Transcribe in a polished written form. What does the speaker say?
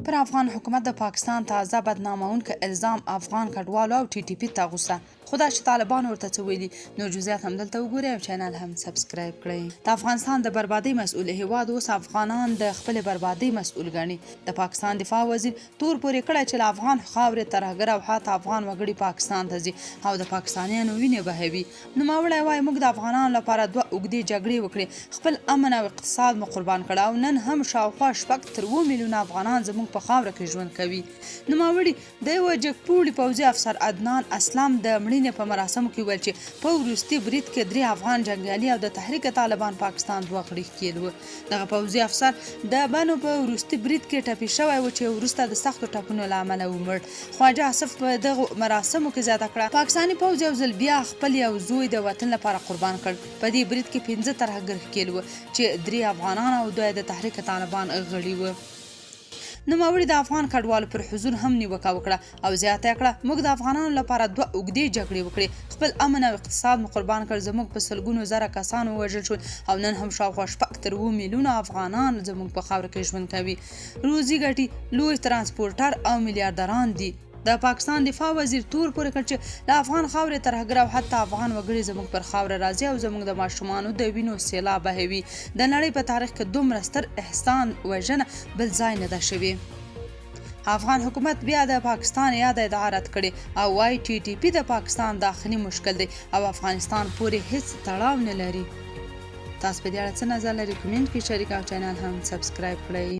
پر افغان حکومت د پاکستان تازه بدنامونکي الزام افغان کډوالو او ټي ټي پی ته غوسه خدا چې طالبان ورته څه ویلي نو جزئیات هم دلته وګورئ او چینل هم سبسکرایب کړئ. د افغانستان د بربادۍ مسؤل هیواد اوس افغانان د خپل بربادۍ مسؤل ګڼي. د پاکستان دفاع وزیر تور پورې کړی چې له افغان خاورې ترهګر او حتی افغان وګړي پاکستان ته ځي او د پاکستانیانو وینې بهوي. نوموړی وایي موږ د افغانانو لپاره 2 اوږدې جګړې وکړې، خپل امن او اقتصاد مو قربان کړ او نن هم شاوخوا 7 میلیونه افغانان زموږ په خاوره کې ژوند کوي. نوموړي د یوه جګپوړي پوځي افسر عدنان اسلم د مړینې په مراسمو کې ویل چې په وروستي برید کې 3 افغان جنګیالي او د تحریک طالبان پاکستان 2 غړي ښکېل وو. دغه پوځي افسر د بنو په وروستي برید کې ټپي شوی و چې وروسته د سختو ټپونو له امله ومړ. خواجه آصف په دغه مراسمو کې زیاته کړه پاکستاني پوځ یو ځل بیا خپل یو زوی د وطن لپاره قربان کړ. په دې برید کې 15 ترهګر ښکېل وو چې 3 افغانان او 2 د تحریک طالبان غړي وو. نوموړي د افغان کډوالو پر حضور هم نیوکه وکړه او زیاته کړه موږ د افغانانو لپاره 2 اوږدې جګړې وکړې، خپل امن او اقتصاد مو قربان کړ، زموږ په سلګونو زره کسان ووژل شول او نن هم شاوخوا 7 میلیونه افغانان زموږ په خاوره کې ژوند کوي. روزي ګټي لوی ترانسپورټر او میلیاردران دي. د پاکستان دفاع وزیر تور پورې کړ چې له افغان خاورې ترهګر او حتی افغان وګړي زموږ پر خاوره راځي او زموږ د ماشومانو د وینو سیلاب بهوي. د نړۍ په تاریخ کې دومره ستر احسان وژنه بل ځای نه ده شوې. افغان حکومت بیا د پاکستان یاد ادعا رد کړي او وايي ټي ټي پی د پاکستان داخلي مشکل دی او افغانستان پورې هیڅ تړاو نه لري. تاسو په دې اړه څه نظر لرئ؟ کمنټ کې شریک او چینل هم سبسکرایب کړئ.